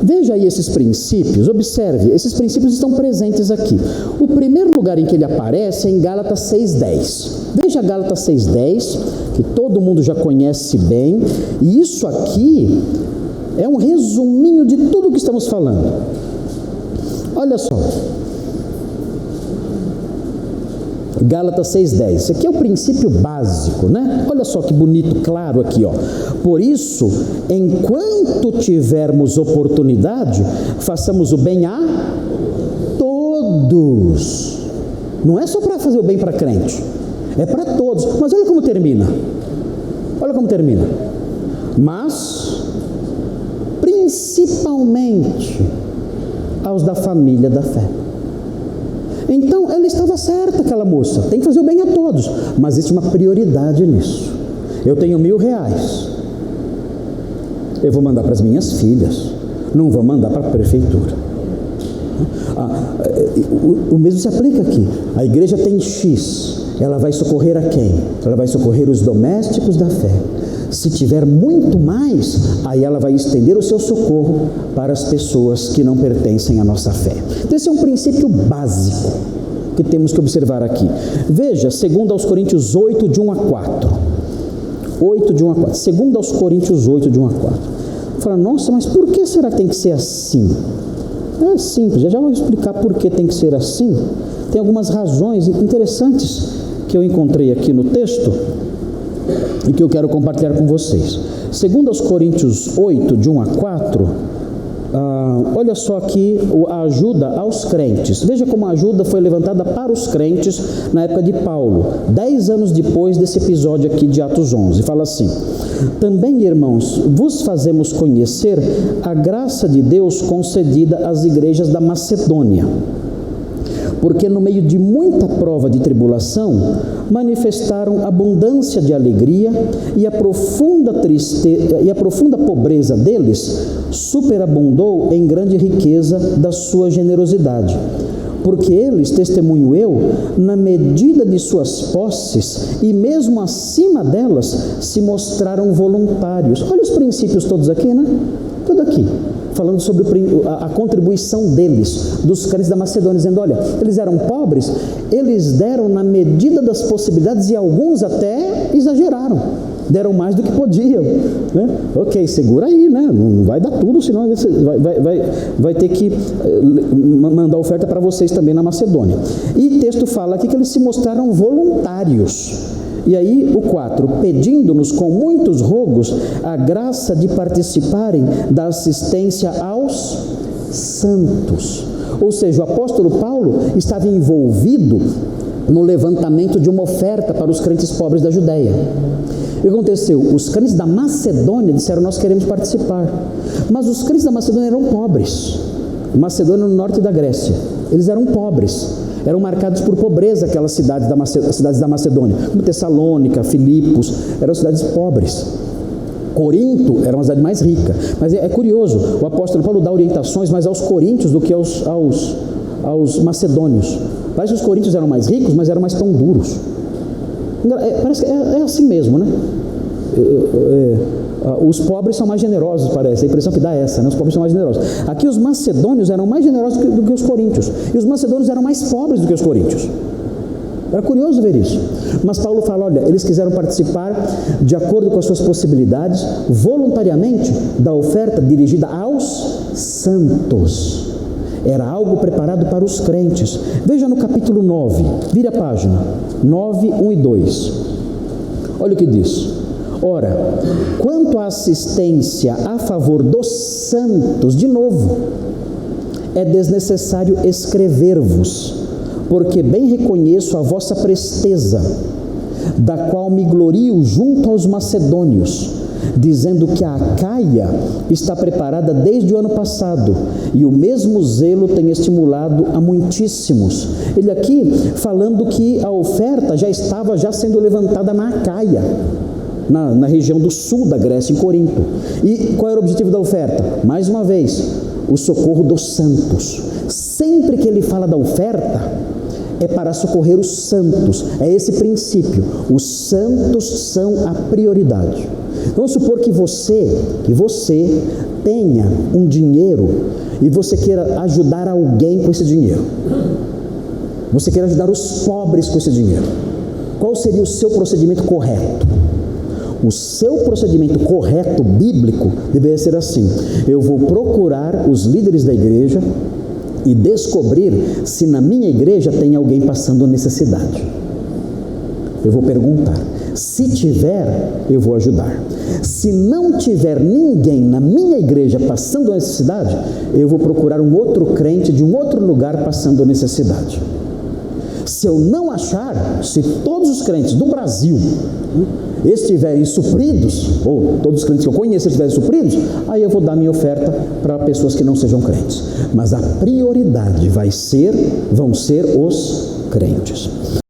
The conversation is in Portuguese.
veja aí esses princípios, observe, esses princípios estão presentes aqui. O primeiro lugar em que ele aparece é em Gálatas 6,10. Veja Gálatas 6,10, que todo mundo já conhece bem, e isso aqui é um resuminho de tudo o que estamos falando. Olha só, Gálatas 6,10, isso aqui é o princípio básico, né? Olha só que bonito, claro aqui, ó. Por isso, enquanto tivermos oportunidade, façamos o bem a todos. Não é só para fazer o bem para crente, é para todos. Mas olha como termina. Olha como termina. Mas, principalmente, aos da família da fé. Então, ela estava certa, aquela moça. Tem que fazer o bem a todos. Mas existe uma prioridade nisso. Eu tenho R$1.000. Eu vou mandar para as minhas filhas. Não vou mandar para a prefeitura. O mesmo se aplica aqui. A igreja tem X. Ela vai socorrer a quem? Ela vai socorrer os domésticos da fé. Se tiver muito mais, aí ela vai estender o seu socorro para as pessoas que não pertencem à nossa fé. Então, esse é um princípio básico que temos que observar aqui. Veja, 2 aos Coríntios 8, de 1 a 4. 8, de 1 a 4. 2 aos Coríntios 8, de 1 a 4. Fala, nossa, mas por que será que tem que ser assim? É simples, já vou explicar por que tem que ser assim. Tem algumas razões interessantes que eu encontrei aqui no texto e que eu quero compartilhar com vocês. 2 aos Coríntios 8, de 1 a 4, olha só aqui a ajuda aos crentes. Veja como a ajuda foi levantada para os crentes na época de Paulo, 10 anos depois desse episódio aqui de Atos 11. Fala assim: também, irmãos, vos fazemos conhecer a graça de Deus concedida às igrejas da Macedônia, porque no meio de muita prova de tribulação, manifestaram abundância de alegria, e a profunda tristeza e a profunda pobreza deles superabundou em grande riqueza da sua generosidade. Porque eles, testemunho eu, na medida de suas posses e mesmo acima delas, se mostraram voluntários. Olha os princípios todos aqui, né? Tudo aqui. Falando sobre a contribuição deles, dos crentes da Macedônia, dizendo, olha, eles eram pobres, eles deram na medida das possibilidades e alguns até exageraram, deram mais do que podiam, né? Ok, segura aí, né? Não vai dar tudo, senão você vai ter que mandar oferta para vocês também na Macedônia. E o texto fala aqui que eles se mostraram voluntários. E aí o 4, pedindo-nos com muitos rogos a graça de participarem da assistência aos santos. Ou seja, o apóstolo Paulo estava envolvido no levantamento de uma oferta para os crentes pobres da Judéia. O que aconteceu? Os crentes da Macedônia disseram, nós queremos participar. Mas os crentes da Macedônia eram pobres. Macedônia no norte da Grécia. Eles eram pobres. Eram marcados por pobreza aquelas cidades da Macedônia, como Tessalônica, Filipos, eram cidades pobres. Corinto era uma cidade mais rica. Mas é curioso, o apóstolo Paulo dá orientações mais aos coríntios do que aos macedônios. Parece que os coríntios eram mais ricos, mas eram mais pão duros. Parece que é assim mesmo, né? Os pobres são mais generosos, parece, a impressão que dá é essa, né? Os pobres são mais generosos. Aqui os macedônios eram mais generosos do que os coríntios, e os macedônios eram mais pobres do que os coríntios. Era curioso ver isso. Mas Paulo fala, olha, eles quiseram participar de acordo com as suas possibilidades, voluntariamente, da oferta dirigida aos santos. Era algo preparado para os crentes. Veja no capítulo 9, vire a página, 9, 1 e 2. Olha o que diz. Ora, quanto à assistência a favor dos santos, de novo, é desnecessário escrever-vos, porque bem reconheço a vossa presteza, da qual me glorio junto aos macedônios, dizendo que a Acaia está preparada desde o ano passado, e o mesmo zelo tem estimulado a muitíssimos. Ele aqui falando que a oferta já estava sendo levantada na Acaia, na região do sul da Grécia, em Corinto. E qual era o objetivo da oferta? Mais uma vez, o socorro dos santos. Sempre que ele fala da oferta, é para socorrer os santos. É esse princípio. Os santos são a prioridade. Vamos supor que você tenha um dinheiro e você queira ajudar alguém com esse dinheiro. Você queira ajudar os pobres com esse dinheiro. Qual seria o seu procedimento correto? O seu procedimento correto, bíblico, deveria ser assim: eu vou procurar os líderes da igreja e descobrir se na minha igreja tem alguém passando necessidade. Eu vou perguntar. Se tiver, eu vou ajudar. Se não tiver ninguém na minha igreja passando necessidade, eu vou procurar um outro crente de um outro lugar passando necessidade. Se eu não achar, se todos os crentes do Brasil estiverem supridos, ou todos os crentes que eu conheço estiverem supridos, aí eu vou dar minha oferta para pessoas que não sejam crentes. Mas a prioridade vão ser os crentes.